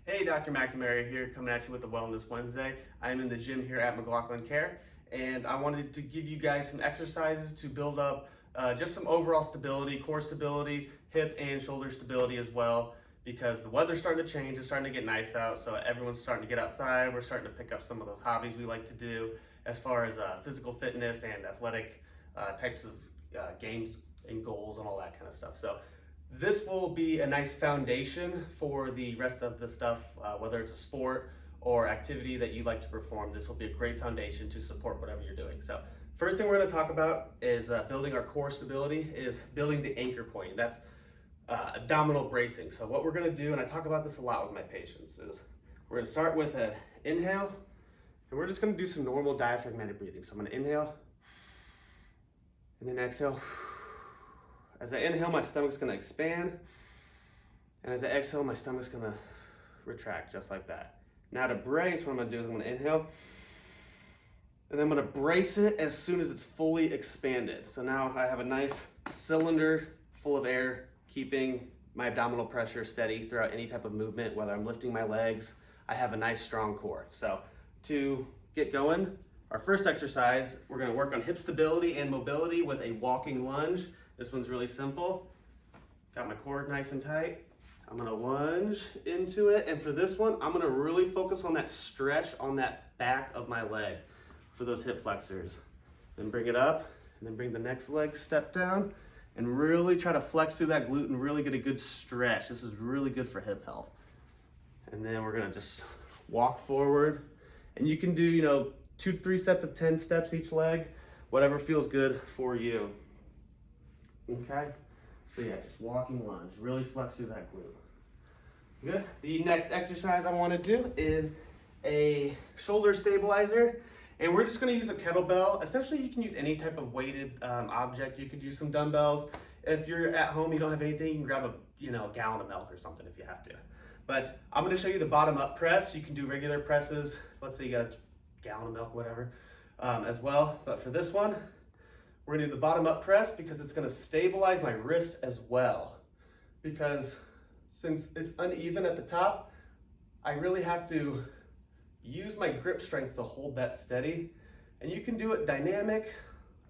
Hey, Dr. McNamara here, coming at you with the Wellness Wednesday. I'm in the gym here at McLaughlin Care, and I wanted to give you guys some exercises to build up just some overall stability, core stability, hip and shoulder stability as well, because the weather's starting to change, it's starting to get nice out, so everyone's starting to get outside. We're starting to pick up some of those hobbies we like to do as far as physical fitness and athletic types of games and goals and all that kind of stuff. So this will be a nice foundation for the rest of the stuff, whether it's a sport or activity that you like to perform. This will be a great foundation to support whatever you're doing. So first thing we're going to talk about is building our core stability, is building the anchor point. That's abdominal bracing. So what we're going to do, and I talk about this a lot with my patients, is we're going to start with an inhale, and we're just going to do some normal diaphragmatic breathing. So I'm going to inhale and then exhale. As I inhale, my stomach's gonna expand, and as I exhale, my stomach's gonna retract, just like that. Now to brace, what I'm gonna do is I'm gonna inhale, and then I'm gonna brace it as soon as it's fully expanded. So now I have a nice cylinder full of air, keeping my abdominal pressure steady throughout any type of movement, whether I'm lifting my legs. I have a nice strong core. So to get going, our first exercise, we're gonna work on hip stability and mobility with a walking lunge. This one's really simple. Got my core nice and tight. I'm gonna lunge into it, and for this one, I'm gonna really focus on that stretch on that back of my leg for those hip flexors. Then bring it up, and then bring the next leg step down, and really try to flex through that glute and really get a good stretch. This is really good for hip health. And then we're gonna just walk forward, and you can do, 2 to 3 sets of 10 steps each leg, whatever feels good for you. Okay, so yeah, just walking lunge, really flex through that glute. Good. The next exercise I want to do is a shoulder stabilizer, and we're just going to use a kettlebell. Essentially, you can use any type of weighted object. You could use some dumbbells. If you're at home, you don't have anything, you can grab a gallon of milk or something if you have to. But I'm going to show you the bottom up press. You can do regular presses. Let's say you got a gallon of milk, whatever, as well. But for this one, we're gonna do the bottom up press because it's gonna stabilize my wrist as well. Because since it's uneven at the top, I really have to use my grip strength to hold that steady. And you can do it dynamic,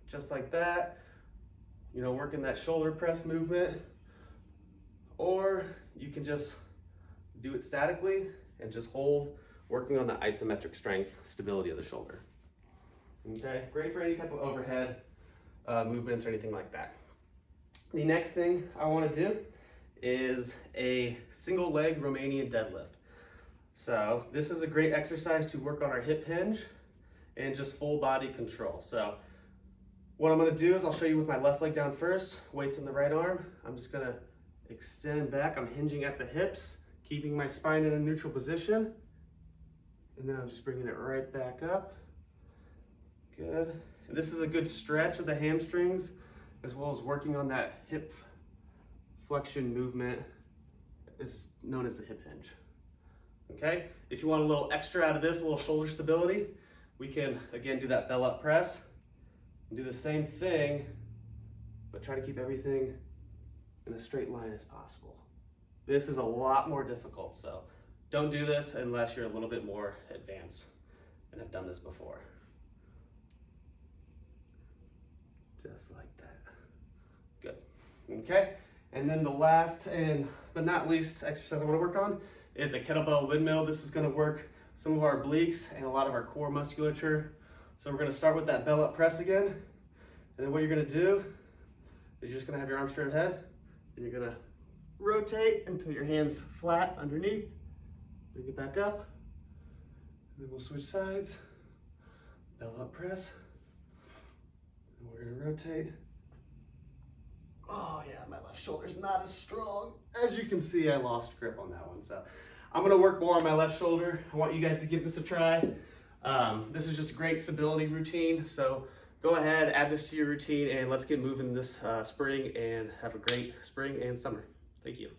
just like that, working that shoulder press movement. Or you can just do it statically and just hold, working on the isometric strength, stability of the shoulder. Okay, great for any type of overhead movements or anything like that. The next thing I want to do is a single leg Romanian deadlift. So this is a great exercise to work on our hip hinge and just full body control. So what I'm going to do is I'll show you with my left leg down first, weights in the right arm. I'm just going to extend back. I'm hinging at the hips, keeping my spine in a neutral position. And then I'm just bringing it right back up. Good. And this is a good stretch of the hamstrings, as well as working on that hip flexion movement, is known as the hip hinge. Okay, if you want a little extra out of this, a little shoulder stability, we can again do that bell up press and do the same thing, but try to keep everything in a straight line as possible. This is a lot more difficult, so don't do this unless you're a little bit more advanced and have done this before. Just like that. Good. Okay, and then the last but not least exercise I want to work on is a kettlebell windmill. This is going to work some of our obliques and a lot of our core musculature. So we're going to start with that bell up press again, and then what you're going to do is you're just going to have your arms straight ahead, and you're going to rotate until your hands flat underneath. Bring it back up, and then we'll switch sides. Bell up press. We're gonna rotate. Oh yeah, my left shoulder's not as strong. As you can see, I lost grip on that one. So I'm gonna work more on my left shoulder. I want you guys to give this a try. This is just a great stability routine. So go ahead, add this to your routine, and let's get moving this spring and have a great spring and summer. Thank you.